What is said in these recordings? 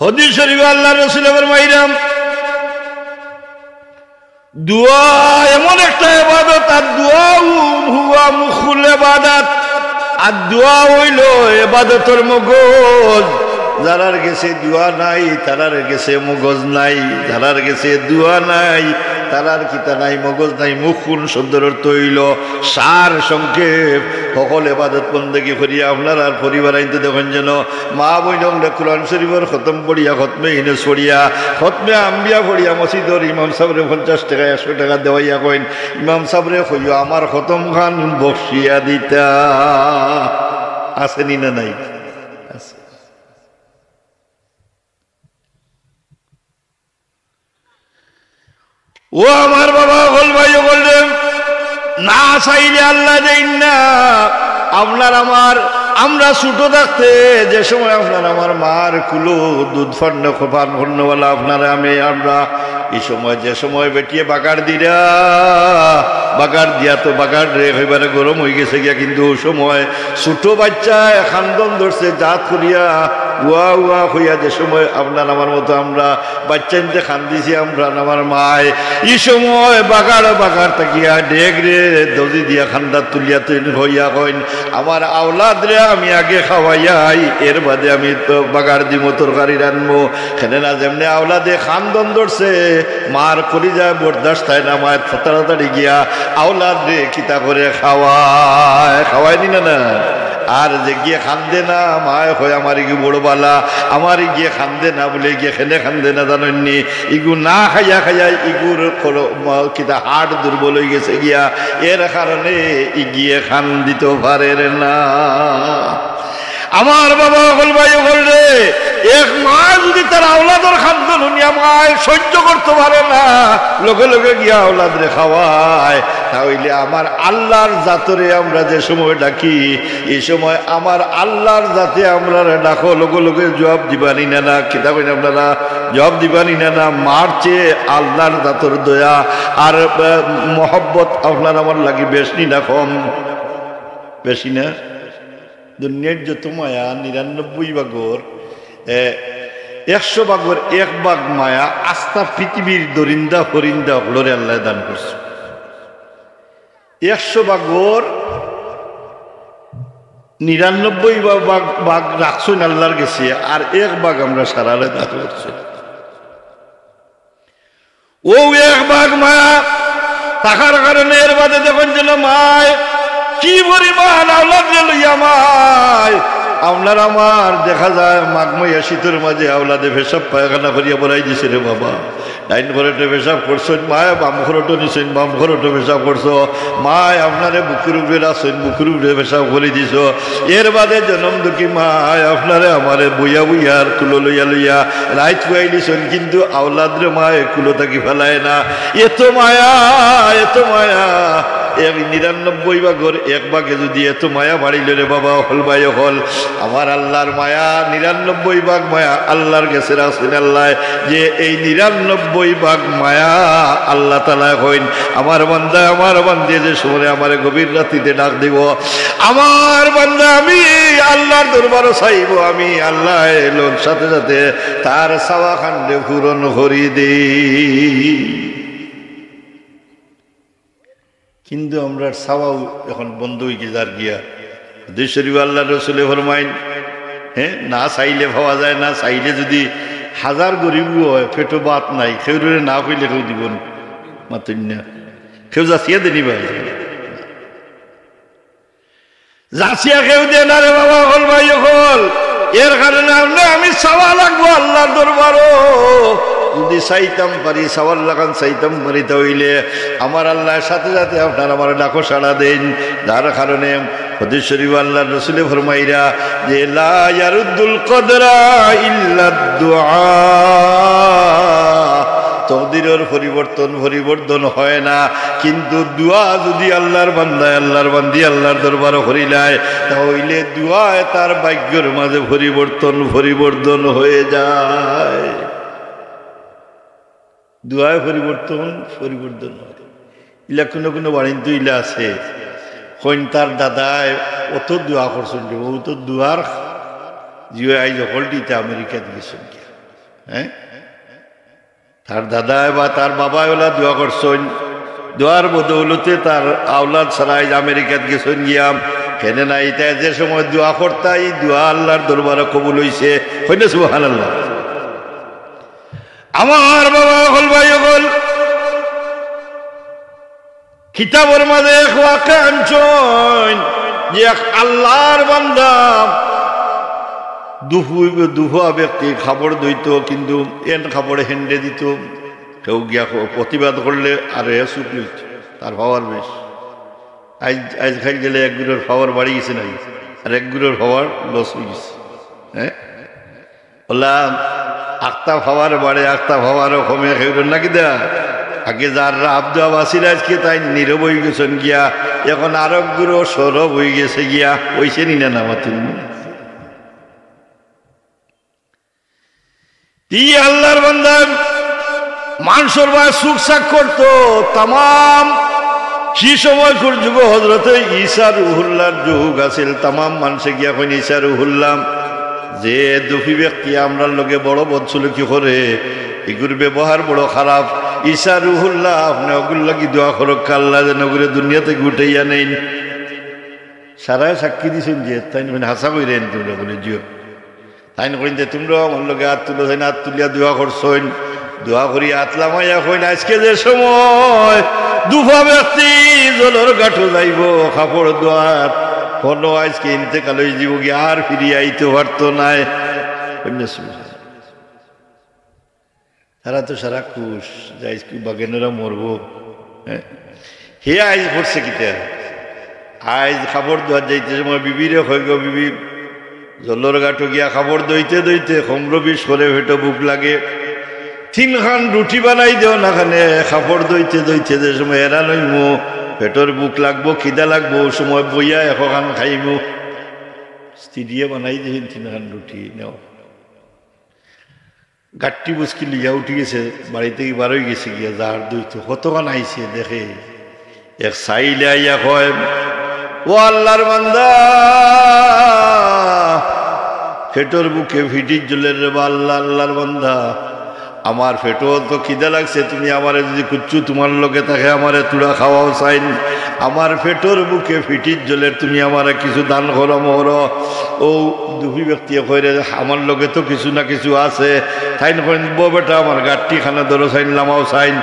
হাদিস শরীফে আল্লাহর রাসূল ফরমাইলেন দোয়া এমন একটা ইবাদত, আর দোয়া হুয়া মুখুল ইবাদত, আর দোয়া হইল ইবাদতের মগজ। যারার কাছে দোয়া নাই তারার কাছে মগজ নাই, যারার কাছে দোয়া নাই তারার কিতা নাই, মগজ নাই। মুখুন শব্দের অর্থ হইল সার সংক্ষেপ। সকল ইবাদত বন্দেগী করিয়া আপনার আর পরিবার আইনতে দেখেন যেন মা বইনলে কোরআন শরীফের খতম পড়িয়া, খতমে ইনেস পড়িয়া, খতমে আম্বিয়া পড়িয়া মসজিদর ইমাম সাহেবরে 50 টাকা 100 টাকা দেওয়াইয়া কইন ইমাম সাহেবরে কইও আমার খতম খান বক্সিয়া দিতা। আসেনি না নাই? আছে। ও আমার বাবা হল ভাই বললেন না চাইলে আল্লাহ দেন না। আপনার আমার আমরা ছোট থাকতে যে সময় আপনার আমার মার কুলো দুধ ফান্ড পান ফন্ডওয়ালা আপনারা আমরা এই সময় যে সময় বেটিয়ে বাগার দিরা, বাগার দিয়া তো বাগার রে হইবারে গরম হয়ে গেছে গিয়া, কিন্তু ওই সময় ছোট বাচ্চায় খান্দন ধরছে জাত করিয়া উয়া উয়া হইয়া যে সময় আপনার আমার মতো আমরা বাচ্চা নিতে খান্দিছি আমরা আমার মায় এই সময় বাগার বাগার তাকিয়া ডেগ রে দজি দিয়া খান্দা তুলিয়া তুলি হইয়া কইন আমার আওলাদ রে আমি আগে খাওয়াইয়াই, এর বাদে আমি তো বাগার দিব তরকারি রানবো। খেলে না যেমনি আওলাদে খান্দন ধরছে মার করি যায় বরদাস্ত হয় না, মায়ের তাড়াতাড়ি গিয়া আওলাদ রে কিতা করে খাওয়ায়নি না। আর যে গিয়ে খান্দে না মায় হয় আমার ইগু বড় বালা, আমার গিয়ে খান্দে না বলে গিয়ে খেলে খান্দে না জানেননি, ইগু না খাইয়া খাইয়া ইগুর কিতা হাট দুর্বল হয়ে গেছে গিয়া, এর কারণে ইগিয়ে খান দিতে পারে না। আমার বাবা হল ভাই বললে এক মা যদি তার আওলাদের খাদ্য দুনিয়া মায় সহ্য করতে পারে না, লোকে লোকে গিয়া আওলাদ রে খাওয়ায়, তাহলে আমার আল্লাহর জাতরে আমরা যে সময় ডাকি এই সময় আমার আল্লাহর জাতে আমরা ডাকো, লোকে লোকে জবাব দিবানি না না কিতাব আপনারা জবাব দিবানি না না। মার চেয়ে আল্লাহর জাতর দয়া আর মহব্বত আপনার আমার লাগি বেশি না কম? বেশি না? দুনিয়ার যত মায়া 99 ভাগর 100 ভাগর 1 ভাগ মায়া আস্থা পৃথিবীর দরিন্দা হরিন্দা হলরে আল্লাহ দান করছে। 100 ভাগর 99 ভাগ রাখছেন আল্লাহর গেছে, আর 1 ভাগ আমরা সারালে দান করছি। ও 1 ভাগ মায়া থাকার কারণে এর বাদে দেখুন যেন মায় কি পরিমাণ আওলাদ লইয়া মায় আপনার আমার দেখা যায় মাঘময়া শীতের মাঝে আওলাদে পেশাব পায়খানা করিয়া বলাই দিছে রে বাবা। ডাইন ঘরটে পেশাব করছেন মায়, বাম ঘরটো নিছেন বাম ঘরটো পেশাব করছো মায়, আপনারে বুকুর উপরে রাখছেন বুকুর উপরে পেশাব করে দিছ। এর বাদে জন্ম দুঃখী মায় আপনারে আমারে বইয়া বইয়ার কুলো লইয়া লইয়া রাইত খুয়াই দিছেন, কিন্তু আওলাদরে মায় কুলো থাকি ফেলায় না। এত মায়া এত মায়া 99 ভাগর 1 ভাগে যদি এত মায়া বাড়িল রে বাবা হল ভাই হল আমার আল্লাহর মায়া 99 ভাগ মায়া আল্লাহর কাছে রাখছেন আল্লাহ, যে এই 99 ভাগ মায়া আল্লাহ তাআলা কইন আমার বান্দা আমার বান্দে যে সময় আমারে গভীর রাতিতে ডাক দিব, আমার বান্দা আমি আল্লাহর দরবারে চাইব, আমি আল্লাহ এলোর সাথে সাথে তার চাওয়া খান্ডে পূরণ করি দেই। কিন্তু আমরা চাওয়াও এখন বন্ধ হয়ে গিয়ে যার গিয়া শরীফ আল্লাহ রসুলে ফরমাইন হ্যাঁ না চাইলে পাওয়া যায় না, চাইলে যদি 1000 গরিবও হয় পেটো বাত নাই খেউরে না কইলে কেউ দিব মাতুন না, কেউ যাচিয়া দেনি ভাই যাচিয়া কেউ দে না রে বাবা হল ভাই হল। এর কারণে আমরা আমি চাওয়া লাগবো আল্লাহর দরবারও, যদি চাইতাম পারি চাওয়ার লাগান চাইতাম পারি তাহলে আমার আল্লাহর সাথে সাথে আপনার আমার ডাকো সাড়া দেন। যার কারণে হাদিস শরীফ আল্লাহর রাসূলে ফরমাইরা যে লা ইয়ারুদ্দুল কদরা ইল্লা দুআ, তকদিরের পরিবর্তন হয় না, কিন্তু দোয়া যদি আল্লাহর বান্দায় আল্লাহর বান্দি আল্লাহর দরবারে করিলায় তাহলে দোয়ায় তার ভাগ্যের মাঝে পরিবর্তন হয়ে যায়। দোয়ায় পরিবর্তন হয়। ইলা কোনো বাড়িতে ইলা আছে কইন তার দাদায় অত দোয়া করছেন, ও তো দোয়ার জিও আইজ হলটিতে আমেরিকাতে গেছেন, হ্যাঁ তার দাদায় বা তার বাবায় ওলা দোয়া করছেন দোয়ার বদৌলতে তার আওলাদ ছাড়াই আমেরিকাত গেছেন গিয়াম কেনে নাই তাই যে সময় দোয়া করতাই দোয়া আল্লাহর দরবারে কবুল হইছে হইনা সুবহানাল্লাহ। আমার বাবা হল ভাই হল কিতাবের মাঝে এক ওয়াকা আনছেন যে এক আল্লাহর বান্দা দুফুয়া ব্যক্তি খাবার দইত কিন্তু এন খাবারে হেন্ডে দিত কেউ গিয়া প্রতিবাদ করলে আর এ চুপ লইত তার পাওয়ার বেশ আজ খাই গেলে এক গুড়োর পাওয়ার বাড়ি গেছে নাই আর এক গুড়োর পাওয়ার লস হয়ে গেছে। হ্যাঁ ওলা আক্তা পাওয়ার বাড়ে আক্তা পাওয়ারও কমে খেয়ে নাকি দেয়া আগে যারা আব্দু আবাসির আজকে তাই নীরব হয়ে গেছেন গিয়া এখন আরো গুড়ো সরব হয়ে গেছে গিয়া ওইসে নি না নামাতুন ই আল্লাহর বান্দা মানুষের বা সুখ সাক করতো তাম কি সময় কর যুগ হজরতে ঈসা রুহুল্লাহর যুগ আছিল তাম মানুষে গিয়া কইন ঈসা রুহুল্লাহ যে দুফি ব্যক্তি আমরা লোকে বড় বদসলুকি করে এগুর ব্যবহার বড় খারাপ ঈসা রুহুল্লাহ আপনি ওগুলো লাগি দোয়া করক আল্লাহ যেন ওগুলো দুনিয়াতে গুটাইয়া নেই সারায় সাক্ষী দিছেন যে তাই হাসা কইরেন তোমরা বলে জিও তাই কইন যে তোমরা আমার লোকে হাত তুলো না হাত তুলিয়া দোয়া করছেন দোয়া করি আতলামাইয়া কইন আজকে যে সময় দুফা ব্যক্তি জলের গাঠো যাইব কাপড় দোয়ার কোনো আজকে ইন্তেকাল হয়ে যাব গিয়ে আর ফিরিয়ে আইতে পারতো নাই তারা তো সারা খুশ যাই বাগেনেরা মরবো হ্যাঁ হে আইজ পড়ছে কিতা আইজ খাবার দোয়ার যাইতে সময় বিবিরে হয়ে গো বিবি জলের গাঠো গিয়া খাবার দইতে দইতে খমর বিষ করে ভেটো বুক লাগে 3 খান রুটি বানাই দেও না খানে খাপড় দইতে দইতে যে সময় এরা নইমু পেটর বুক লাগবো খিদা লাগবো সময় বইয়া 1 খান খাইমু স্ত্রীয়ে বানাই দিয়েছেন 3 খান রুটি নেও গাট্টি বুসকি লিয়া উঠি গেছে বাড়িতে বার হয়ে গেছে গিয়া যার দইতে কতখান আইছে দেখে এক সাইলে আইয়া কয় ও আল্লাহর বান্দা পেটর বুকে ফিটির জলের রে আল্লাহ আল্লাহর বান্দা আমার পেটো তো খিদা লাগছে তুমি আমারে যদি কুচ্ছু তোমার লগে থাকে আমারে তুড়া খাওয়াও চাইন আমার পেটোর বুকে ফিটির জলের তুমি আমারে কিছু দান করো মোর ও দুফি ব্যক্তি কইরে আমার লগে তো কিছু না কিছু আছে তাই কইব বেটা আমার গাট্টি খানা ধরো চাইন লামাও চাইন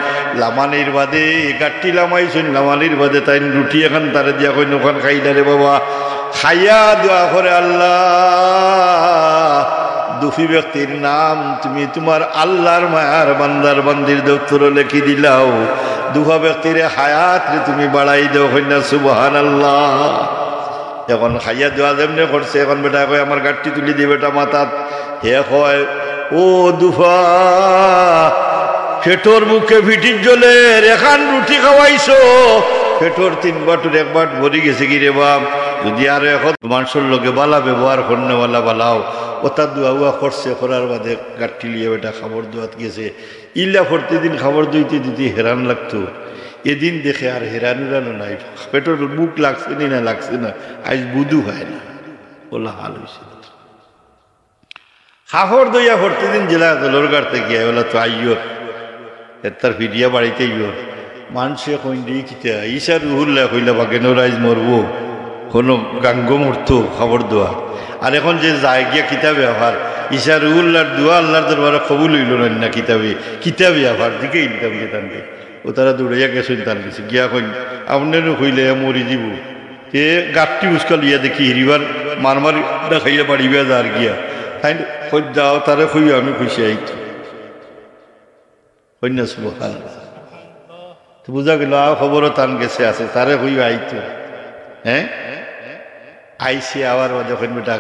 লামানির বাদে গাট্টি লামাইছেন লামানির বাদে তাই রুটি এখন তারে দিয়া কইন ওখান খাইলা রে বাবা খাইয়া দোয়া করে আল্লাহ দুফি ব্যক্তির নাম তুমি তোমার আল্লাহর মায়ার বান্দার বান্দির দপ্তর লেখি দিলাও দুফা ব্যক্তির হায়াত তুমি বাড়াই দেও কন্যা সুবহানাল্লাহ। এখন খাইয়া দেওয়া যেমনি করছে এখন বেটা কয় আমার গাঠটি তুলি দিয়ে বেটা মাথাত হে কয় ও দুফা পেটোর মুখে ফিটির জলের 1 খান রুটি খাওয়াইছো পেটোর 3 বাটুর 1 বাট ভরি গেছে কি রে বাপ যদি আরো এখন মানুষের লোকে বালা ব্যবহার করনেওয়ালা বালাও ওটা দোয়া উয়া করছে করার বাদে গাঠটি লিয়ে বেটা খাবার দোয়াত গেছে ইল্লা প্রতিদিন খাবার দইতে দিতে হেরান লাগতো এদিন দেখে আর হেরান উড়ানো নাই পেটোর বুক লাগছে না লাগছে না আজ বুধু হয় না ওলা হাল হয়েছে খাবার দইয়া প্রতিদিন জেলা দলর গাড়তে গিয়া ওলা তো আইয়র তার ফিরিয়া বাড়িতে ইয়র মানুষে কইন দিয়ে কিতা ঈসা রুহুল্লাহ কইলা বাগেনর আইজ মরবো কোনো গাঙ্গ মরতো খবর দোয়া আর এখন যে যায় গিয়া কিতাবে আভার ঈসা রুহুল্লাহর দোয়া আল্লাহর দরবারে কবুল হইল না কিতাবে আভার দিকে ইনকাম গিয়ে টানতে ও তারা দৌড়াইয়া গেছেন টান গেছে গিয়া কইন আপনারও হইলে মরি দিব এ গাঠটি উস্কাল ইয়া দেখি হিরিবার মারমার দেখাইয়া বাড়িবা যার গিয়া তাই কই যাও তারে কই আমি খুশি আইতো কন্যা সুবহানাল্লাহ তো বুঝা গেল খবরও টান গেছে আছে তারে কই আইতো হ্যাঁ আইসে আবার যখন বেটা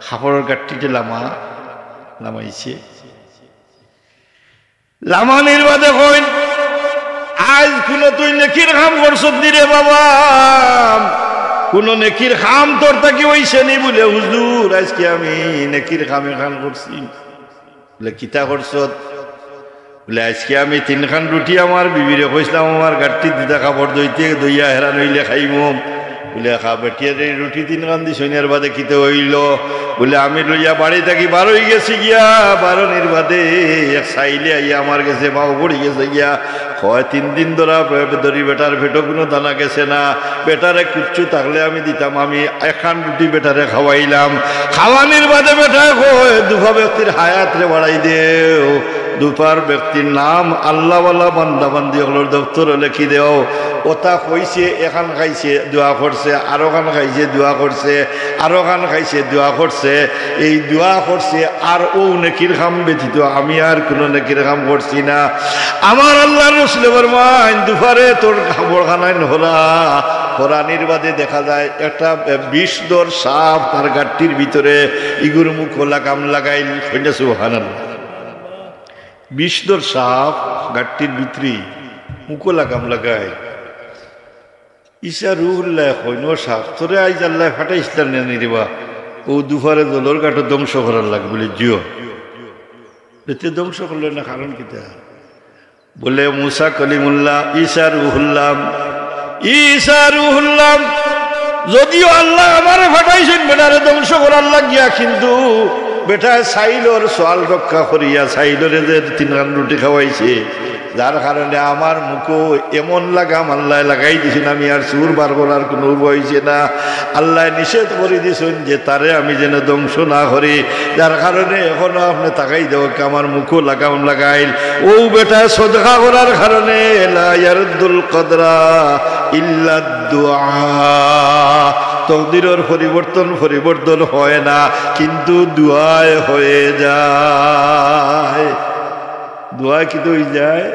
খাপড়ের গাঠটিতে লামাইছে লামানির বাদে কইন আজ কোনো তুই নেকির খাম করছ দিরে বাবা কোন নেকির খাম তোর তাকে হইছে নি বলে হুজুর আজকে আমি নেকির খামে খান করছি বলে কিতা করছ বলে আজকে আমি 3 খান রুটি আমার বিবিরে কইছিলাম আমার গাঠটি দিতা খাপড় দইতে দইয়া হেরান হইলে খাইম বলে খা বেটিয়ার এই রুটি 3 কান্দি সৈন্যের বাদে কিতে হইল বলে আমি লইয়া বাড়ি থাকি 12 গেছি গিয়া 12 বাদে এক সাইলে আইয়া আমার গেছে মাও পড়ি গেছে গিয়া হয় 3 দিন ধরি বেটার পেটও কোনো দানা গেছে না বেটারে কুচ্ছু থাকলে আমি দিতাম আমি এখান রুটি বেটারে খাওয়াইলাম খাওয়ানির বাদে বেটা কয় দুফা ব্যক্তির হায়াত রে বাড়াই দেও দুপার ব্যক্তির নাম আল্লাহওয়ালা বান্দা বান্দি হলোর দপ্তর লেখি দেও ওটা কইছে এখান খাইছে দোয়া করছে আরো খান খাইছে দোয়া করছে আরো খান খাইছে দোয়া করছে এই দোয়া করছে আর ও নেকির খাম ব্যতীত আমি আর কোনো নেকির খাম করছি না আমার আল্লাহর রাসূল ফরমান দুপারে তোর খাবরখানায় নহরা কোরআনের বাদে দেখা যায় একটা 20 দর সাপ তার গাট্টির ভিতরে ইগুর মুখ লাগাম লাগাইল সুবহানাল্লাহ 20 দর সাপ গাট্টির ভিতরে মুখ লাগাম লাগাই ইসা রুহুল্লাহ হইন সাপ তোরে আইজ আল্লাহ ফাটাইছিলেন নেনি রেবা ও দুপারে দলর গাটো ধ্বংস করার লাগ বলে জিও এতে ধ্বংস করলেন না কারণ কিতা বলে মুসা কলিমুল্লাহ ঈসা রুহুল্লাহ যদিও আল্লাহ আমারে ফাটাইছেন বেটারে ধ্বংস করার লাগিয়া কিন্তু বেটা সাইলর সোয়াল রক্ষা করিয়া সাইলরে যে 3 রান রুটি খাওয়াইছে যার কারণে আমার মুখও এমন লাগাম আল্লাহ লাগাই দিছেন আমি আর সুর বার করার কোনো হয়েছে না আল্লাহ নিষেধ করে দিয়েছেন যে তারে আমি যেন ধ্বংস না করি যার কারণে এখনো আপনি তাকাই দেব আমার মুখও লাগাম লাগাইল ও বেটা সদকা করার কারণে লা ইয়ারুদ্দুল কদরা ইল্লা দুআ তকদিরের পরিবর্তন হয় না কিন্তু দুআয় হয়ে যায় দোয়া কি তো হয়ে যায়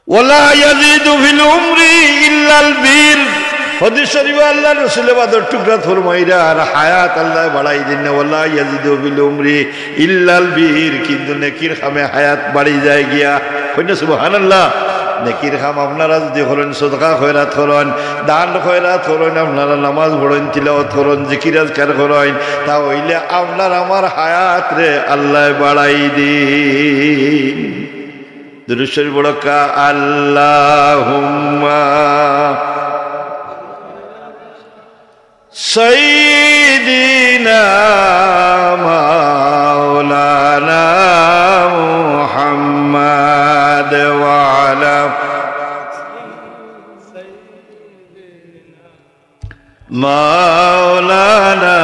ওয়ালা ইয়াজিদু ফিল উমরি ইল্লাল বীর হাদিস শরীফে আল্লাহর রাসূল বাদর টুকরা ফরমাইরা আর হায়াত আল্লাহ বাড়াই দেন না ওয়ালা ইয়াজিদু ফিল উমরি ইল্লাল বীর কিন্তু নেকির খামে হায়াত বাড়ি যায় গিয়া কইনা সুবহানাল্লাহ নেকির খাম আপনারা যদি করেন সদকা খয়রাত করেন দান খয়রাত করেন আপনারা নামাজ পড়েন তিলাওয়াত করেন জিকির আজকার করেন তা হইলে আপনার আমার হায়াত রে আল্লাহ বাড়াই দিন দুরূদ শরীফ পড়কা আল্লাহুম্মা সাইয়্যিদিনা মাওলানা মুহাম্মদ ওয়া আলা মাওলানা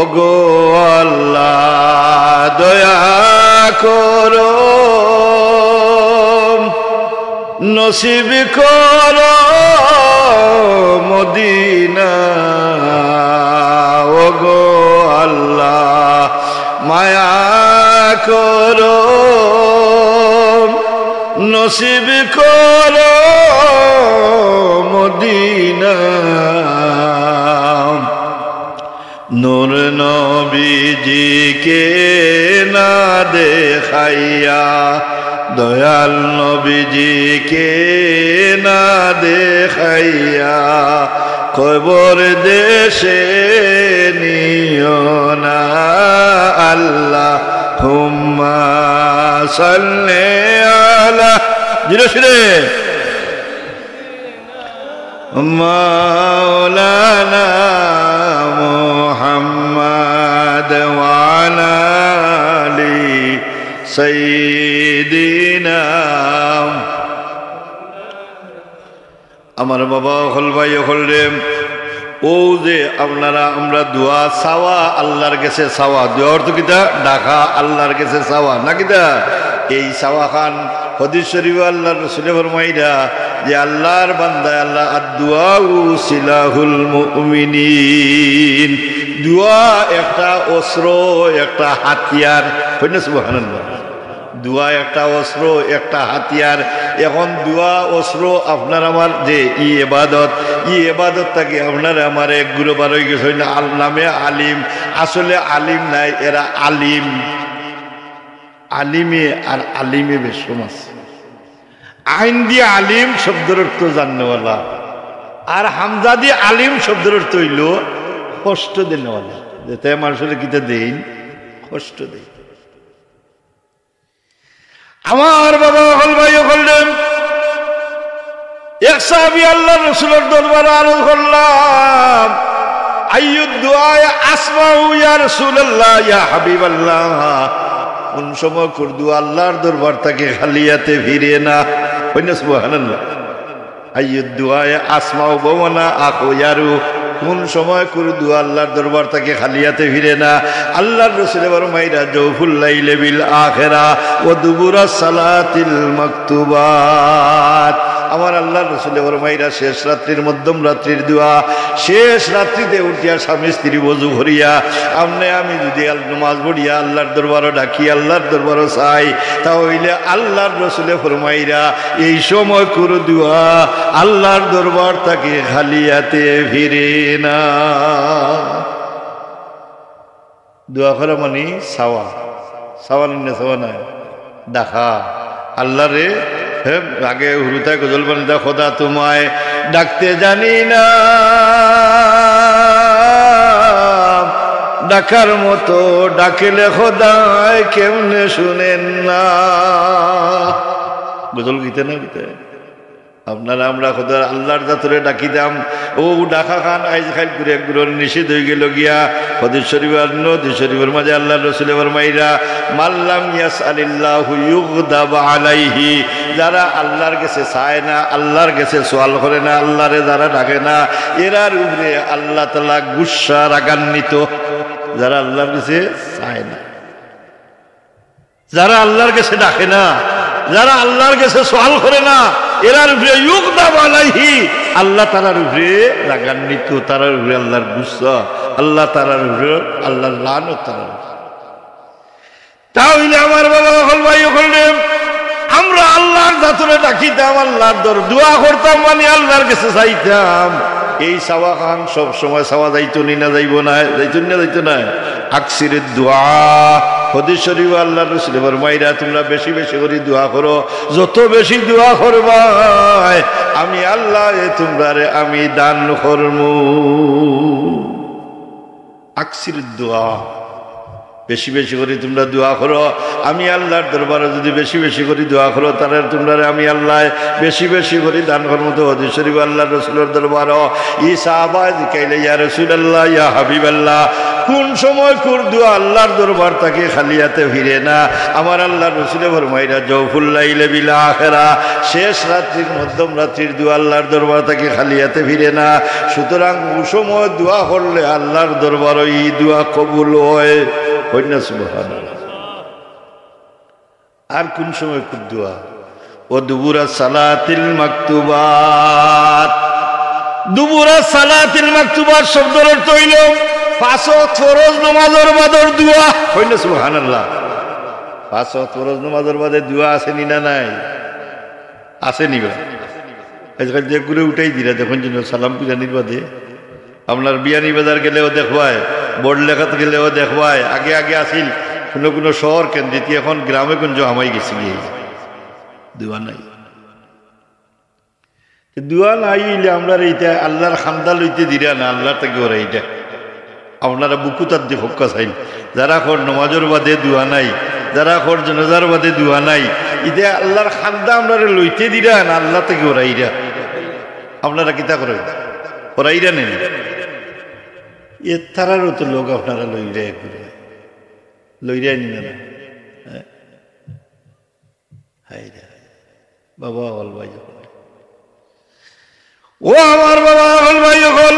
ওগো আল্লাহ দয়া করো নসিব করো মদিনা ওগো আল্লাহ মায়া করো নসিব করো মদিনা নূর নবীজিকে না দেখাইয়া দয়াল নবীজিকে না দেখাইয়া কবর দেশে নিও না আল্লাহুম্মা সাল্লি আলা জিরশিরে মাওলানা মুহাম্মদ ওয়া আলা আলি সাইয়্যিদিনা আমার বাবা হল ভাই হল রে ও যে আপনারা আমরা দোয়া চাওয়া আল্লাহর কাছে চাওয়া দোয়ার তো কিতা ডাকা আল্লাহর কাছে চাওয়া না কিতা এই চাওয়া খান হাদিস শরীফে আল্লাহর রাসূল ফরমাইরা যে আল্লাহর বান্দা আল্লাহ আদ-দুআউ সিলাহুল মুমিনিন দোয়া একটা অস্ত্র একটা হাতিয়ার কইনা সুবহানাল্লাহ দোয়া একটা অস্ত্র একটা হাতিয়ার এখন দোয়া অস্ত্র আপনার আমার যে ইবাদতটাকে আপনার আমার এক গুরুবার হয়ে গেছে নামে আলিম আসলে আলিম নাই এরা আলিমে আর আলিমে বেশম আছে আইন দিয়ে আলিম শব্দের অর্থ জাননেওয়ালা আর হামজা দিয়ে আলিম শব্দের অর্থ হইল কষ্ট দেনেওয়ালা যেতে মানুষের কিতা দেন কষ্ট দেয় আমার বাবা হল ভাই বললেন এক সাহাবী আল্লাহ রাসূলের দরবারে আরজ করলাম, আইয়ুদ দুআ আসমাউ ইয়া রাসূলুল্লাহ ইয়া হাবিবাল্লাহ, কোন সময় কোন দুআ আল্লাহর দরবার থেকে খালিয়াতে ফিরে না। কইনা সুবহানাল্লাহ। আইয়ুদ দুআ আসমাউ বাওয়ানা আখয়ারু, কোন সময় কোন দুআ আল্লাহর দরবার থেকে খালিয়াতে ফিরে না। আল্লাহর রাসূল ফরমাইরা জওফুল লাইলি বিল আখিরা ওয়া দুবুরাস সালাতিল মাকতুবাত, আমার আল্লাহর রাসূল ফরমাইরা শেষ রাত্রির মধ্যম রাত্রির দোয়া, শেষ রাত্রিতে উঠিয়া স্বামী স্ত্রী ওযু করিয়া আমনে আমি যদি নামাজ পড়িয়া আল্লাহর দরবারে ডাকি, আল্লাহর দরবারে চাই, তাহলে আল্লাহর রাসূল ফরমাইরা এই সময় কোন দোয়া আল্লাহর দরবার থেকে খালিয়াতে ফিরে না। দোয়া করা মানে সাওয়া, সাওয়া না সাওয়া না দেখা আল্লাহরে। আগে হুরুতায় গজল বানিয়ে খোদা তোমায় ডাকতে জানি না, ডাকার মতো ডাকিলে খোদায় কেমনে শুনেন না। গজল গীতে না গীতে আপনারা আমরা খোদা আল্লাহর জাতরে ডাকিতাম, ও ডাকা খান আইজ খাইল করে একগুলোর নিষেধ হয়ে গেল গিয়া। হাদিস শরীফ হাদিস শরীফের মাঝে আল্লাহর রাসূল ফরমাইরা মাল্লাম ইয়াসআলিল্লাহু ইউগদাব আলাইহি, যারা আল্লাহর কাছে চায় না, আল্লাহর কাছে সওয়াল করে না, আল্লাহরে যারা ডাকে না, এরার উপরে আল্লাহ তাআলা গুসা রাগান্বিত। যারা আল্লাহর কাছে চায় না, যারা আল্লাহর কাছে ডাকে না, যারা আল্লাহর কাছে সওয়াল করে না, এরার উপরে ইউগদাব আলাইহি, আল্লাহ তাআলার উপরে রাগান্বিত, তারার উপরে আল্লাহর গুসা, আল্লাহ তাআলার উপরে আল্লাহর লানত। তাহলে আমার বাবা হল ভাই হলেন, আমরা আল্লাহর জাতরে ডাকিতাম, আল্লাহর দোয়া করতাম, মানে আল্লাহর কাছে চাইতাম। এই চাওয়া খান সব সময় চাওয়া যাইতো নি না, যাইব না, যাইতো না, যাইতো না। আকসিরের দোয়া, হাদিস শরীফ আল্লাহর রাসূল ফরমাইরা তোমরা বেশি বেশি করে দোয়া করো, যত বেশি দোয়া করবা আমি আল্লাহ তোমরারে আমি দান করমু। আকসিরের দোয়া, বেশি বেশি করে তোমরা দোয়া করো, আমি আল্লাহর দরবারে যদি বেশি বেশি করে দোয়া করো, তাহলে তোমরা আমি আল্লাহ বেশি বেশি করে দান করব। তো হাদিস শরীফ আল্লাহর রাসূলের দরবারে ই সাহাবা জিকাইলে ইয়া রাসূলুল্লাহ ইয়া হাবিবাল্লাহ, কোন সময় কোন দোয়া আল্লাহর দরবার থেকে খালিয়াতে ফিরে না। আমার আল্লাহর রাসূল ফরমাইরা জওফুল লাইলি বিল আখিরা, শেষ রাত্রির মধ্যম রাত্রির দোয়া আল্লাহর দরবার থেকে খালিয়াতে ফিরে না। সুতরাং ওই সময় দোয়া করলে আল্লাহর দরবারে এই দোয়া কবুল হয়। আর কোন সময় কোন দোয়া? ও দুবুরা সালাতিল মাকতুবাত, দুবুরা সালাতিল মাকতুবাত শব্দের অর্থ হইল পাঁচ ওয়াক্ত ফরজ নামাজের বাদের দোয়া। কইনা সুবহানাল্লাহ। পাঁচ ওয়াক্ত ফরজ নামাজের বাদে দোয়া আছে নি না নাই? আছে নিবা। আজকাল যে ঘুরে উঠাই দিলা, দেখুন যেন সালাম পিরানির বাদে আপনার বিয়ানি বাজার গেলেও দেখবায়, বোর্ড লেখাতে গেলেও দেখবায়। আগে আগে আসিল কোনো কোনো শহর কেন্দ্রিত, এখন গ্রামে গঞ্জ আমাই গেছি গিয়ে দোয়া নাই। দোয়া নাই হইলে আমরা এইটা আল্লাহর খান্দা লইতে দিরা না, আল্লাহ থেকে ওরা এইটা আপনারা বুকুতার দিয়ে হক্কা চাইল। যারা খর নমাজের বাদে দোয়া নাই, যারা খর জনাজার বাদে দোয়া নাই, এটা আল্লাহর খান্দা আপনারা লইতে দিরা না, আল্লাহ থেকে ওরা ইরা। আপনারা কিতা করে ওরা ইরা নেন, এর তারারও তো লোক আপনারা লইরাই করে লইরাই নি না। বাবা হল ভাই, ও আমার বাবা হল ভাই হল।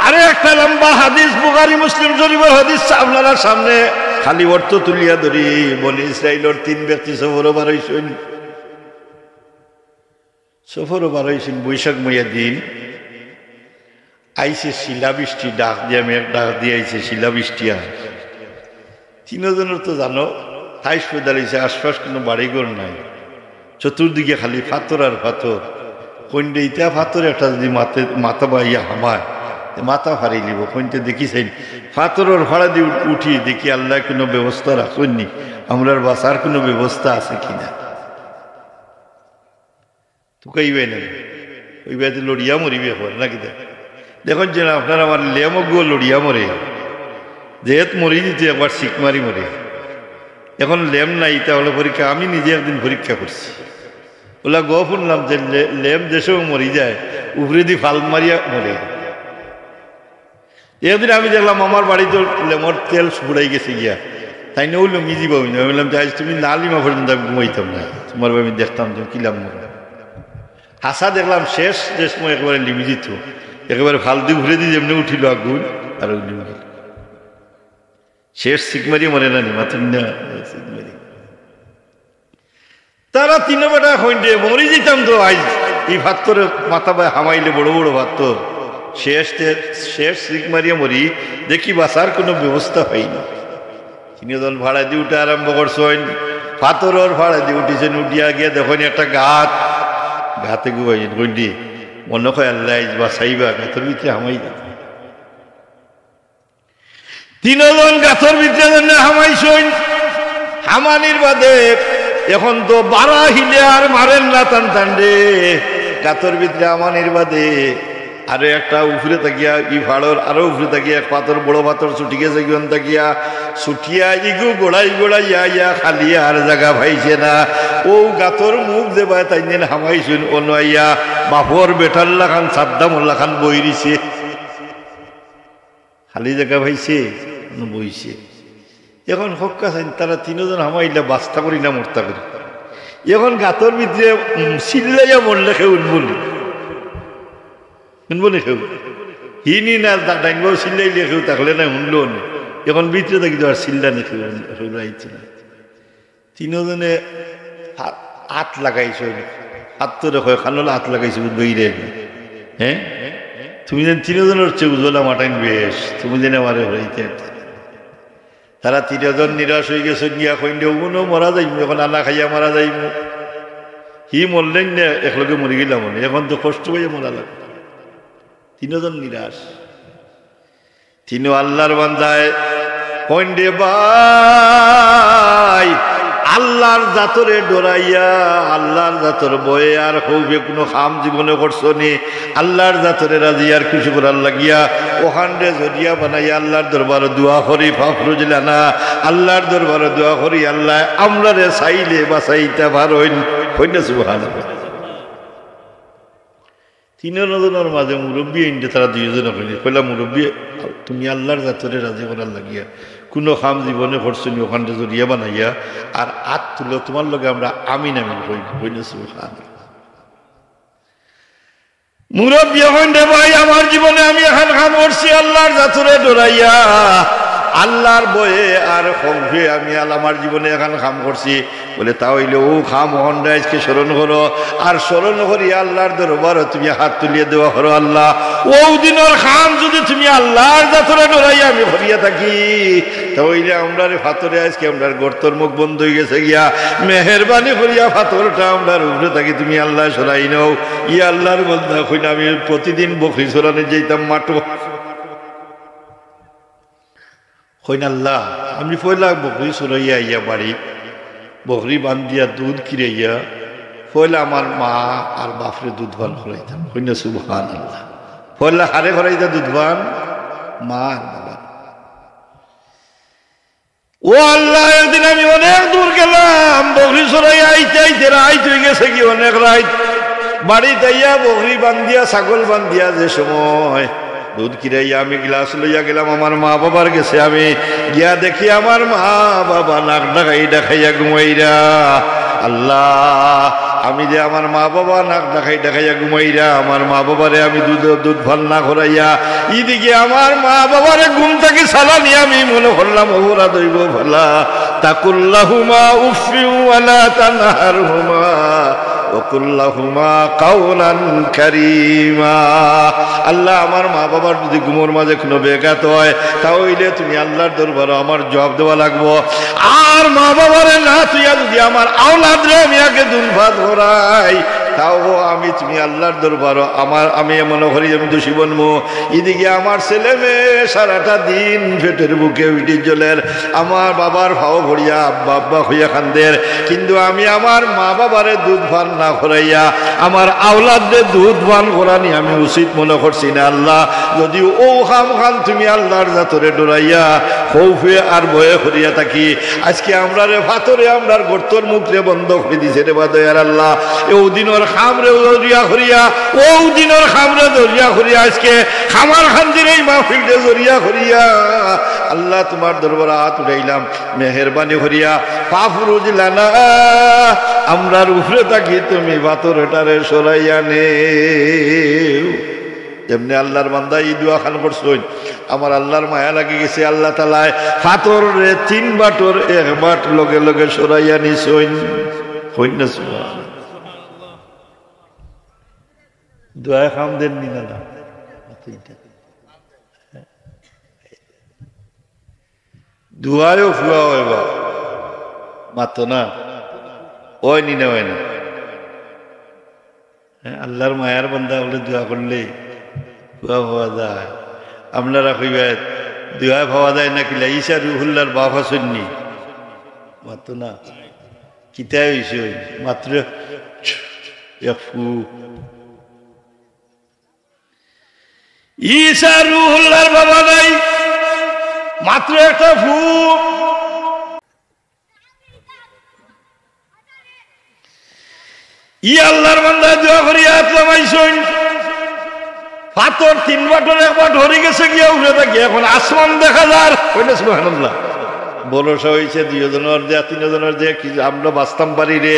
আরে একটা লম্বা হাদিস বুখারী মুসলিম শরীফের হাদিস আপনারা সামনে খালি অর্থ তুলিয়া ধরি। বনি ইসরাইলের 3 ব্যক্তি সফরও বার হইছেন, সফরও বার হইছেন বৈশাখ মইয়া দিন। আইসে শিলাবৃষ্টি, ডাক দিয়ে আমি ডাক দিয়ে আইসে শিলাবৃষ্টি। আর 3 জনের তো জানো হাইস দাঁড়িয়েছে, আশপাশ কোনো বাড়িঘর নাই, চতুর্দিকে খালি পাথর আর পাথর। কইন্ডে ইটা পাথর একটা যদি মাথা বাইয়া হামায় মাথা ফাড়ি লিব। কইন্টে দেখিছেন পাথরের ভাড়া দিয়ে উঠি, দেখি আল্লাহ কোনো ব্যবস্থা রাখেননি, আমরার বাঁচার কোনো ব্যবস্থা আছে কিনা। তো কইবে না, কইবে লড়িয়া মরিবে হল নাকি? দেখুন যে আপনার আমার লেমক গো লড়িয়া মরে, যেহেতু মরি দিতে একবার শিখ মারি মরে। এখন লেম নাই, তাহলে পরীক্ষা আমি নিজে একদিন পরীক্ষা করছি। ওলা গো শুনলাম যে লেম দেশেও মরি যায় উপরে দি ফাল মারিয়া মরে। এদিন আমি দেখলাম আমার বাড়িতে লেমর তেল ফুড়াই গেছে গিয়া, তাই না ওই লুঙ্গি যাবো না। আমি বললাম যাই তুমি না লিমা পর্যন্ত আমি ঘুমাইতাম না, তোমার আমি দেখতাম তুমি কিলাম মরে। হাসা দেখলাম শেষ যে সময় একেবারে লিমি দিত, একেবারে ফালতু ঘুরে দিয়ে যেমনি উঠিল আগুন আর ওই লিমি শেষ সিকমারি মরে না মাত্র না সিকমারি। তারা তিন বেটা হইতে মরি যেতাম তো আজ এই ভাত্তরে মাথা বায় হামাইলে বড় বড় ভাত্তর শেষ শেষ সিক মারিয়া মরি দেখি বাসার কোনো ব্যবস্থা হয়নি। তিনজন ভাড়া দিয়ে উঠে আরম্ভ করছেন, পাথরের ভাড়া দিয়ে উঠেছেন, উঠিয়া গিয়ে দেখেন একটা ঘাতে গুবাইছেন গন্ডি মনে হয় আল্লাহ বাসাইবা গাথর ভিতরে হামাই যা। তিনজন গাথর ভিতরে হামাইছেন, হামানির বাদে এখন তো বারা হিলে আর মারেন না টান টান রে গাথর ভিতরে আমানির বাদে আরো একটা উপরে তাকিয়া ই ফাড়র আরো উপরে তাকিয়া এক পাথর বড় পাথর ছুটি গেছে গিয়ন তাকিয়া ছুটিয়া ইগু গোড়াই গোড়াইয়া ইয়া খালি আর জায়গা ভাইছে না। ও গাথর মুখ দেবায় তাই দিন হামাইছুন অনাইয়া বাপর বেটাল্লা খান সাদ্দামুল্লা খান বইরিছে, খালি জায়গা ভাইছে বইছে। এখন হক্কা চাইন তারা তিনজন হামাইলা বাস্তা করি না মর্তা করি। এখন গাথর ভিতরে চিল্লাইয়া মরলে খেউ বলি বলে খেউ হিনি না ডাইনবাও চিল্লাইলে খেউ থাকলে না শুনলো না। এখন ভিতরে থাকি আর চিল্লা নে খেউ আইছে না। তিনজনে হাত লাগাইছ, হাত তো দেখো খানলে হাত লাগাইছে বইরে। হ্যাঁ তুমি যেন তিনজনের চেয়ে উজ্জ্বলা মাটাইন বেশ, তুমি যেন আমারে হইতে। তারা তিনজন নিরাশ হয়ে গেছে, গিয়া কইন ওগুলো মরা যাইব, এখন আনা খাইয়া মারা যাইব। হি মরলেন না একলগে মরি গেলাম, এখন তো কষ্ট হয়ে মরা লাগবে। তিনজন নিরাশ। তিনও আল্লাহর বান্দায় কইন রে ভাই আল্লাহর জাতরে ডরাইয়া আল্লাহর জাতর বয়ে আর হইবে কোনো খাম জীবনে করছো নি। আল্লাহর জাতরে রাজি আর কিছু করার লাগিয়া ওখানে জরিয়া বানাইয়া আল্লাহর দরবারে দোয়া করি ফাফরুজলা না, আল্লাহর দরবারে দোয়া করি আল্লাহ আমরা রে চাইলে বাঁচাইতে পারইন। হইনা সুবহানাল্লাহ। তিনজনের মাঝে মুরব্বী এনে তারা দুইজনে হইনি। কইলা মুরব্বী তুমি আল্লাহর জাতরে রাজি করার লাগিয়া কোনো খাম জীবনে করছো নি ওখানে জরিয়া বানাইয়া আর হাত তুলো তোমার লগে আমরা আমিন আমিন হইনা সুবহানাল্লাহ। মুরব্বী হইন রে ভাই আমার জীবনে আমি এখন খাম করছি আল্লাহর জাতরে ডরাইয়া আল্লাহর বয়ে আর খৌফে আমি আমার জীবনে এখন খাম করছি। বলে তা হইলে ও খাম হন্ডাইজকে স্মরণ করো আর স্মরণ করি আল্লাহর দরবারে তুমি হাত তুলিয়ে দেওয়া করো। আল্লাহ ও দিনের খাম যদি তুমি আল্লাহর জাতরে ডরাইয়া আমি ভরিয়া থাকি তাহলে আমরা ফাতরে আজকে আমরা গর্তর মুখ বন্ধ হয়ে গেছে গিয়া মেহেরবানি করিয়া ফাতরটা আমরা উপরে থাকি তুমি আল্লাহ সরাই নাও। ই আল্লাহর বন্ধা কই না আমি প্রতিদিন বকরি সরানে যেতাম মাঠো কইন আল্লাহ আমি পয়লা বকরি সরাইয়া আইয়া বাড়ি বকরি বান্ধিয়া দুধ কিরাইয়া পয়লা আমার মা আর বাপরে দুধ ভান খরাইতাম। কইনা সুবহানাল্লাহ। পয়লা হারে খরাইতা দুধ ভান মা আর বাবা। ও আল্লাহ একদিন আমি অনেক দূর গেলাম বকরি সরাইয়া আইতে আইতে রাইত হয়ে গেছে কি অনেক রাইত। বাড়ি যাইয়া বকরি বান্ধিয়া ছাগল বান্ধিয়া যে সময় দুধ কিরাইয়া আমি গ্লাস লইয়া গেলাম আমার মা বাবার গেছে। আমি গিয়া দেখি আমার মা বাবা নাক ডাকাই ডাকাইয়া ঘুমাইরা। আল্লাহ আমি যে আমার মা বাবা নাক ডাকাই ডাকাইয়া ঘুমাইরা আমার মা বাবারে আমি দুধ ভাল না করাইয়া ইদিকে আমার মা বাবারে ঘুম থেকে সালানি আমি মনে করলাম অপরাধ হইব ভালা। তাকুল্লাহুমা উফিউ ওয়ালা তানহারহুমা ওয়াকুল্লাহুমা কাওলান কারীমা। আল্লাহ আমার মা বাবার যদি ঘুমোর মাঝে কোনো বেঘাত হয় তাহলে তুমি আল্লাহর দরবারে আমার জবাব দেওয়া লাগবো। আর মা বাবারে না তুইয়া যদি আমার আওলাদ রে আমি আগে দুলফাত করাই তাও আমি তুমি আল্লাহর দরবার আমি মনে করি আমি দোষী বনবো। এদিকে আমার ছেলে মেয়ে সারাটা দিন পেটের বুকে উঠি জলের, আমার বাবার ভাও ভরিয়া আব্বা আব্বা হইয়া খান্দের, কিন্তু আমি আমার মা বাবারে দুধ পান না করাইয়া আমার আওলাদদের দুধ পান করানি আমি উচিত মনে করছি না। আল্লাহ যদি ও খাম খান তুমি আল্লাহর জাতরে ডরাইয়া খৌফে আর ভয়ে করিয়া থাকি, আজকে আমরা রে ভাতরে আমরার গর্তর মুখরে বন্ধ করে দিছে রে বাদয়ার আল্লাহ। ও দিনের খামরে দরিয়া করিয়া, ও দিনের খামরে দরিয়া করিয়া আজকে খামার খান্দির এই মাহফিলরে জরিয়া করিয়া আল্লাহ তোমার দরবারে হাত উঠাইলাম, মেহেরবানি করিয়া পাফরুজ লানা আমরার উপরে থাকি তুমি ভাতরেটারে সরাইয়া নে। যেমনি আল্লাহর বান্দা এই দোয়া খান করছই, আমার আল্লাহর মায়া লাগি গেছে। আল্লাহ তাআলা ফাতর রে 3 বাটর 1 বাট লগে লগে সরাইয়া নিছইন। হই না সুবহানাল্লাহ। দোয়া খাম দেন নি না দোয়ায়ও ফুয়া হইবা মাতো না ওই নি না হয় না। আল্লাহর মায়ার বান্দা বলে দোয়া করলে দোয়া পাওয়া যায়। আপনারা কইবা দোয়া পাওয়া যায় নাকি ঈসা রুহুল্লাহর বাপ আসেননি মাত্র না কিতায় হইছে মাত্র ফু। ঈসা রুহুল্লাহর বাবা নাই, মাত্র একটা ফু। ই আল্লাহর বান্দা দোয়া করিয়া আতলামাইছুন, পাথর 3 বাটর 1 বাট হরে গেছে গিয়া উঠে থাকি এখন আসমান দেখা যার। কইনা সুবহানাল্লাহ। বলসা হয়েছে 2 জনের যে 3 জনের যে কি আমরা বাঁচতাম পারি রে।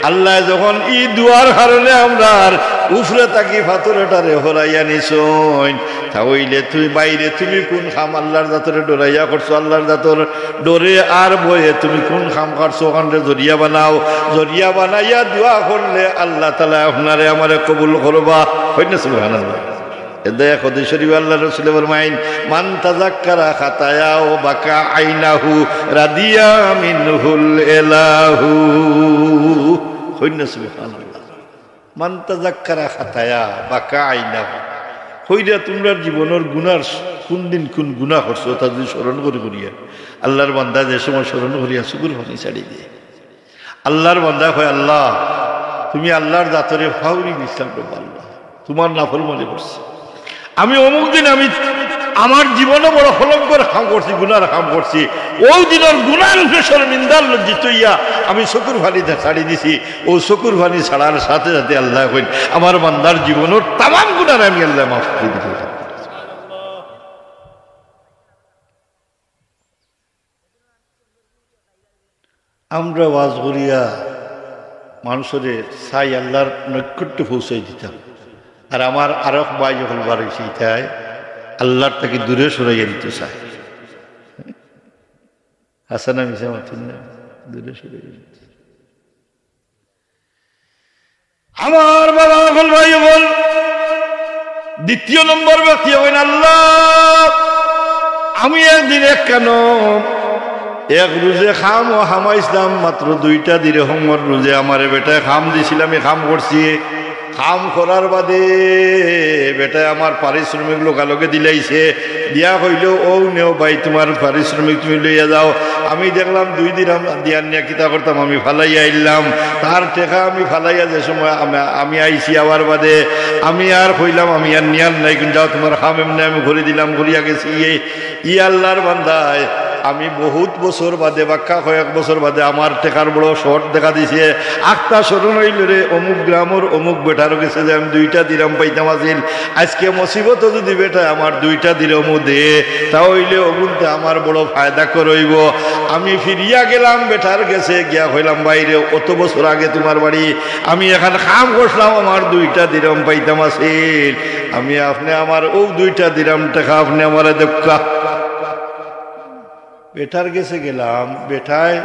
আল্লাহ যখন ই দুয়ার কারণে আমরা উফরে থাকি পাথরটারে হরাইয়া নিছইন, তাহলে তুই বাইরে তুমি কোন খাম আল্লাহর জাতরে ডরাইয়া করছো, আল্লাহর জাতর ডরে আর বয়ে তুমি কোন খাম করছো, ওখানে জরিয়া বানাও। জরিয়া বানাইয়া দোয়া করলে আল্লাহ তাআলা আপনারে আমারে কবুল করবা। কইনা সুবহানাল্লাহ। এদায়া খোদে শরীফ আল্লাহ রাসূল ফরমাইন মান তাযাক্কারা খাতায়া ও বাকা আইনাহু রাদিয়া মিনহুল ইলাহু। কইনা সুবহানাল্লাহ। মান তাযাক্কারা খাতায়া বাকা আইনাহু, কইরা তোমরা জীবনের গুনার কোন দিন কোন গুনাহ করছো তা যদি স্মরণ করিয়া আল্লাহর বান্দা যে সময় স্মরণ করিয়া চুকুর পানি ছাড়ি দিয়ে আল্লাহর বান্দা কয় আল্লাহ তুমি আল্লাহর জাতরে ফাউরি ইসলাম করবো, আল্লাহ তোমার নাফরমানি করছি আমি, অমুক দিন আমি আমার জীবনে বড় হলঙ্কর কাম করছি, গুনার কাম করছি, ওই দিনের গুনার উপরে নিন্দার লজ্জিত হইয়া আমি চকুর ভানি ছাড়ি দিছি। ও চকুর ভানি ছাড়ার সাথে সাথে আল্লাহ কইন আমার বান্দার জীবনের তামাম গুনার আমি আল্লাহ মাফ করে দিতে। আমরা ওয়াজ করিয়া মানুষের চাই আল্লাহর নৈকট্য পৌঁছাই দিতাম, আর আমার আরক ভাই যখন বাড়িছি তাই আল্লাহর তাকে দূরে সরাইয়া দিতে চায়। হাসানা মিশা মাথুন না দূরে সরাইয়া দিতে। আমার বাবা বল ভাই বল 2 নম্বর ব্যক্তি হবেন আল্লাহ আমি একদিন কেন এক রোজে খাম ও হামাইছিলাম মাত্র 2টা দিরহমের রোজে আমার বেটায় খাম দিছিলাম, আমি খাম করছি। খাম করার বাদে বেটায় আমার পারিশ্রমিক লোকালোকে দিলাইছে, দিয়া হইল ও নেও ভাই তোমার পারিশ্রমিক তুমি লইয়া যাও। আমি দেখলাম 2 দিরহাম দিয়া নিয়া কিতা করতাম আমি ফালাইয়া আইলাম, তার টেকা আমি ফালাইয়া যে সময় আমি আইছি আবার বাদে আমি আর কইলাম আমি আর নিয়ার নাই, যাও তোমার খাম এমনি আমি ঘুরে দিলাম, ঘুরিয়া গেছি। ই আল্লাহর বান্দায় আমি বহুত বছর বাদে বাক্কা কয়েক বছর বাদে আমার টেকার বড় শর্ট দেখা দিছে। আখটা স্মরণ হইল রে অমুক গ্রামের অমুক বেটারও গেছে যে আমি 2টা দিরহাম পাইতাম আসিল, আজকে মুসিবত যদি বেটা আমার 2টা দিরহামও দে তাহলে অগুনতে আমার বড় ফায়দা করইব। আমি ফিরিয়া গেলাম বেটার গেছে, গিয়া হইলাম বাইরে অত বছর আগে তোমার বাড়ি আমি এখন কাম করলাম আমার 2টা দিরহাম পাইতাম আসিল, আমি আপনি আমার ও 2টা দিরহাম টাকা আপনি আমার দেখা। বেটার গেছে গেলাম, বেটায়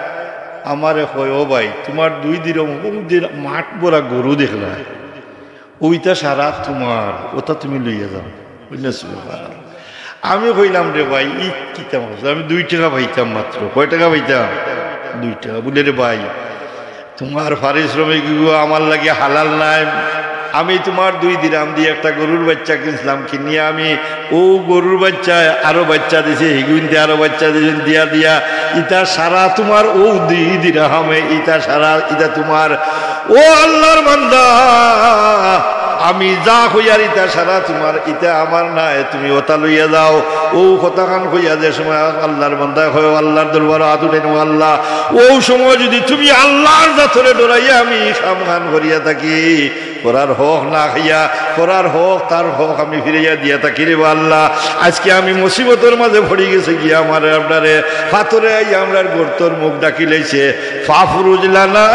আমারে কয় ও ভাই তোমার 2 দিরহাম মাঠ বড়া গরু দেখলা ওইটা সারা তোমার, ওটা তুমি লইয়া যাও। বুঝলেন? আমি কইলাম রে ভাই ই কিতাম আমি 2 টাকা পাইতাম মাত্র। কয় টাকা পাইতাম? 2 টাকা। বলে রে ভাই তোমার পারিশ্রমিক আমার লাগে হালাল নাই। আমি তোমার 2 দিরহাম দিয়ে একটা গরুর বাচ্চা কিনছিলাম, কিনিয়ে আমি ও গরুর বাচ্চা আরো বাচ্চা দিছে, হিগুনতে আরো বাচ্চা দিয়েছেন, দিয়া দিয়া ইটা সারা তোমার ও 2 দিরহামে ইটা সারা ইটা তোমার। ও আল্লাহর বান্দা, আমি যা হইয়ার ইটা সারা তোমার, ইটা আমার নাই, তুমি ওটা লইয়া যাও। ও কথা খান হইয়া যে সময় আল্লাহর বান্দা হয় আল্লাহর দরবার আতুলেন আল্লাহ, ও সময় যদি তুমি আল্লাহর জাতরে ডরাইয়া আমি খাম খান করিয়া থাকি, করার হক না খাইয়া করার হক তার হক আমি ফিরাইয়া দিয়া থাকি রে আল্লাহ। আজকে আমি মুসিবতের মাঝে পড়ে গেছে গিয়া আমার আপনারে ফাতরে আইয়া আমরার গর্তর মুখ ডাকি লাইছে, ফাফরুজলানা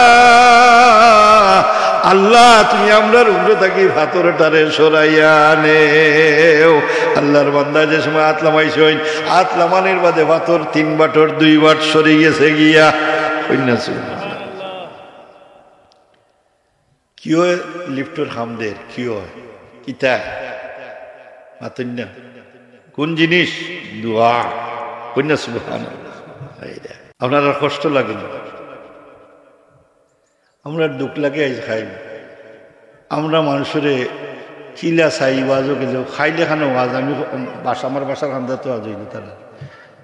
আল্লাহ তুমি আমরার উপরে থাকি ফাতরটারে সরাইয়া নেও। আল্লাহর বান্দা যে সময় আতলামাইছেন, আতলামানের বাদে ফাতর 3 বাটর 2 বাট সরে গেছে গিয়া। কি হয় লিফটর খামদের কি হয় কিতা মাতন না কোন জিনিস? দোয়া কন্যা সুবহানাল্লাহ। আপনার কষ্ট লাগে না? আমরা দুঃখ লাগে আজ খাই, আমরা মানুষের কিলা চাই ওয়াজও গেলেও খাইলে খানো ওয়াজ। আমি আমার বাসার খান্দা তো আজ হইল তারা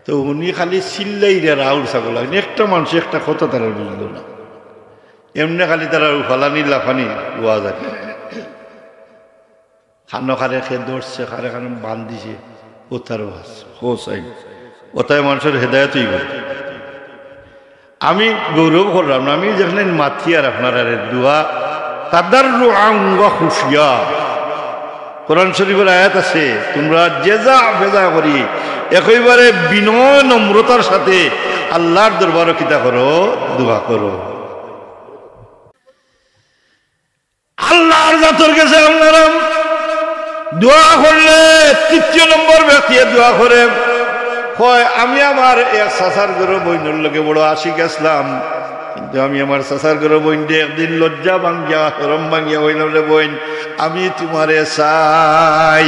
তো উনি খালি চিল্লাই রে রাউল ছাগল, একটা মানুষ একটা কথা তারা বুঝল না, এমনি খালি তারা ফালানি লাফানি ওয়াজ আর খানো খারে খেয়ে দৌড়ছে, খারে খানো বান দিছে, ও তার ওয়াজ ও চাই ওটাই মানুষের হেদায়ত হইব। আমি গৌরব করলাম না, আমি যেখানে মাথি আর আপনার দোয়া তাদার অঙ্গ খুশিয়া কোরআন শরীফের আয়াত আছে, তোমরা জেজা ফেজা করি একেবারে বিনয় নম্রতার সাথে আল্লাহর দরবারে কিতা করো, দোয়া করো। আল্লাহর জাতর কাছে আপনারা দোয়া করলে 3য় নম্বর ব্যক্তি দোয়া করে হয়, আমি আমার এক চাচার ঘরে বইনের লোকে বড় আশিক আসলাম, কিন্তু আমি আমার চাচার ঘরে বইন দিয়ে একদিন লজ্জা ভাঙ্গিয়া শরম ভাঙ্গিয়া হইলাম রে বইন, আমি তোমারে চাই।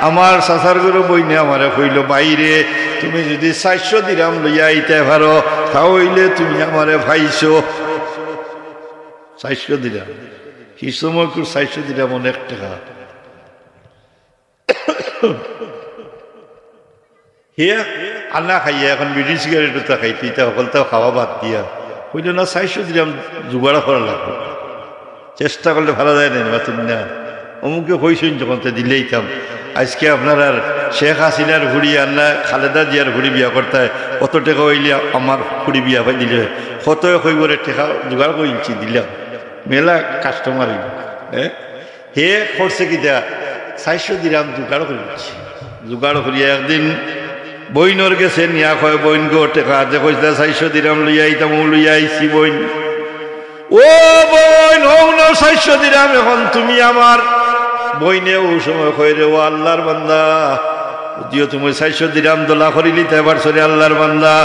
আমার চাচার ঘরে বইনে আমারে কইল, বাইরে তুমি যদি 400 দিরহাম লইয়া আইতে পারো তাহলে তুমি আমারে পাইছো। 400 দিরহাম কি সময় 400 দিরহাম অনেক টাকা। হিয়া আন্না খাইয়া এখন বিড়ি সিগারেটটা খাইতে ইটা সকলটাও খাওয়া বাদ দিয়া হইল না 400 দিরহাম জোগাড় করা লাগবে, চেষ্টা করলে ভালো যায় না তুমি না অমুকে হইছেন যখন তো দিলেইতাম। আজকে আপনার আর শেখ হাসিনার ঘুড়ি আন্না খালেদা জিয়ার ঘুড়ি বিয়া করতে হয়, অত টাকা হইলে আমার ঘুড়ি বিয়া পাই দিলে কত হইবরে টাকা জোগাড় করেছি দিলাম, মেলা কাস্টমার হইল। হে করছে কি দেয়া 400 দিরহাম জোগাড় করেছি, জোগাড় করিয়া একদিন বইনর গেছে নিয়া কয় বইন গো টেকা যে কইছে 400 দিরহাম লইয়া আইতাম, লইয়া আইছি বইন। ও বইন হও না 400 দিরহাম এখন তুমি আমার বইনে ও সময় কই রে ও আল্লাহর বান্দা, যদিও তুমি 400 দিরহাম দোলা করিলি তো এবার সরে আল্লাহর বান্দা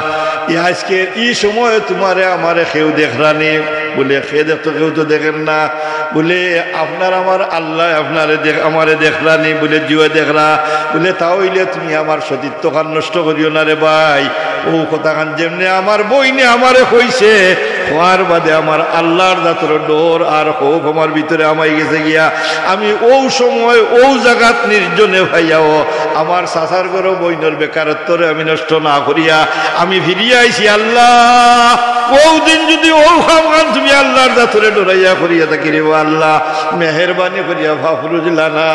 আজকে এই সময় তোমারে আমারে কেউ দেখরানি বলে, খেয়ে দেখতো কেউ তো দেখেন না বলে, আপনার আমার আল্লাহ আপনারে আমারে দেখলানি বলে, জিও দেখলা বলে, তাহলে তুমি আমার সতীত্ব খান নষ্ট করিও না রে ভাই। ও কথা খান যেমনি আমার বইনে আমারে কইছে হওয়ার বাদে আমার আল্লাহর জাতর ডোর আর হোক আমার ভিতরে আমায় গেছে গিয়া, আমি ও সময় ও জায়গাত নির্জনে ভাইয়াও আমার চাচার ঘর বইনের বেকারত্বরে আমি নষ্ট না করিয়া আমি ফিরিয়া আইছি। আল্লাহ ও দিন যদি ও খান তুমি আল্লাহর জাতরে ডরাইয়া করিয়া থাকি রে আল্লাহ, মেহেরবানি করিয়া ফাফরুজলানা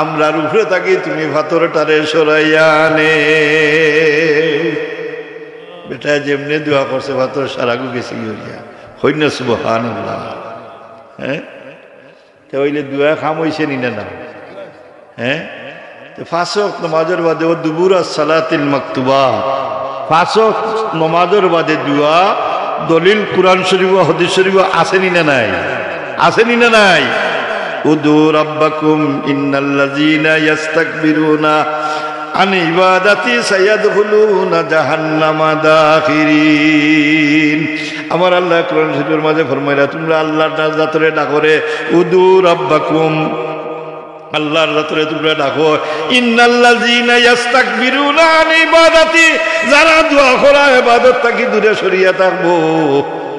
আমরা উপরে থাকি তুমি ফাতরটারে সরাইয়া নে। বেটা যেমনি দোয়া করছে ফাতর সারাগু গেছে গিয়া হইন সুবহানাল্লাহ। হ্যাঁ তাহলে দোয়া খাম হইছে নি না? হ্যাঁ 5 ওয়াক্ত নামাজের বাদে ও দুবুরা সালাতিল মাকতুবা 5 ওয়াক্ত নামাজের বাদে দোয়া দলিল কুরআন শরীফ ও হাদিস শরীফ আসেনি না নাই? আসেনি না নাই? উদু রাব্বাকুম ইন্নাল্লাযীনা ইস্তাকবিরুনা আন ইবাদাতি সায়াদখুলুনা জাহান্নামা দাখিরিন। আমার আল্লাহ কোরআন শরীফের মাঝে ফরমাইলা তোমরা আল্লাহর জাতরে ডাকরে, উদু রাব্বাকুম আল্লাহর জাতরে তোমরা ডাকো, ইন্নাল্লাযীনা ইস্তাকবিরুনা আন ইবাদাতি যারা দোয়া করা ইবাদত থেকে দূরে সরিয়া থাকবো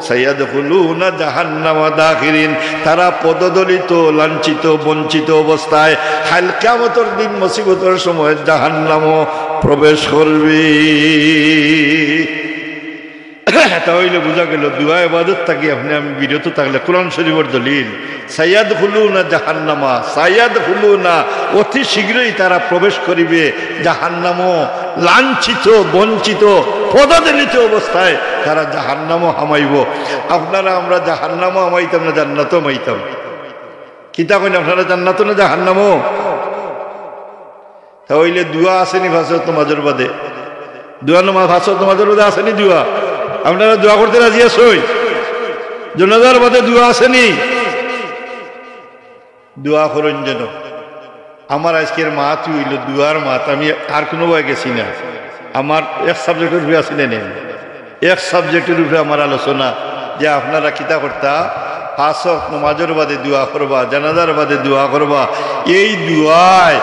সাইয়াদখুলুনা জাহান্নামা দাখিরিন, তারা পদদলিত, লাঞ্ছিত, বঞ্চিত অবস্থায় হাল কিয়ামতের দিন মুসিবতের সময় জাহান্নামও প্রবেশ করবে। তাহলে বোঝা গেল দুয়া ইবাদত থাকি আপনি আমি বিরত থাকলে কোরআন শরীফের দলিল সাইয়াদখুলুনা জাহান্নামা, সাইয়াদখুলুনা অতি শীঘ্রই তারা প্রবেশ করিবে জাহান্নামও, লাঞ্ছিত, বঞ্চিত, পদদলিত অবস্থায় তারা জাহান্নামও হামাইব। আপনারা আমরা জাহান্নামও হামাইতাম না, জান্নাতও হামাইতাম। কিতা কইন আপনারা জান্নাতও না জাহান্নামও? তাহলে দুয়া আসেনি ভাষা তোমাদের বাদে? দুয়া নামাজ ভাষা তোমাদের বাদে আসেনি দুয়া? আপনারা দোয়া করতে রাজি আছোই? জনাজার বাদে দোয়া আসেনি? দোয়া করেন যেন। আমার আজকের মাত হইল দুয়ার মাত, আমি আর কোনো বই গেছি না। আমার এক সাবজেক্টের উপরে আসি নেন, এক সাবজেক্টের উপরে আমার আলোচনা যে আপনারা কিতা করতা পাঁচ ওয়াক্ত নামাজের বাদে দোয়া করবা, জানাজার বাদে দোয়া করবা। এই দোয়ায়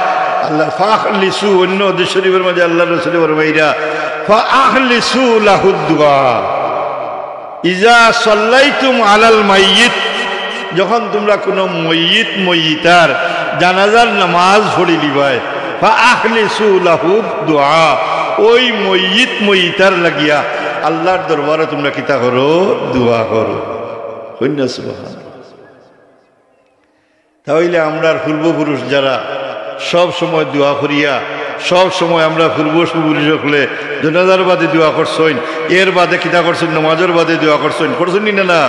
আল্লাহ ফাখলিসু, অন্য হাদিস শরীফের মাঝে আল্লাহ রাসূল ফরমাইরা ফাখলিসু লাহুদ দুআ ইজা সাল্লাইতুম আলাল মাইয়িত, যখন তোমরা কোনো মইয়িতার জানাজার নামাজ পড়ি লিবাই ফাখলিসু লাহুদ দুআ, ওই মইয়িতার লাগিয়া আল্লাহর দরবারে তোমরা কিতা করো? দোয়া করো। সুবহানাল্লাহ। তাহলে আমরা পূর্বপুরুষ যারা সব সময় দোয়া করিয়া, সব সময় আমরা পূর্বপুরুষ হলে জানাজার বাদে দোয়া করছেন, এর বাদে কিতা করছেন? নামাজের বাদে দোয়া করছেন, করছেন না?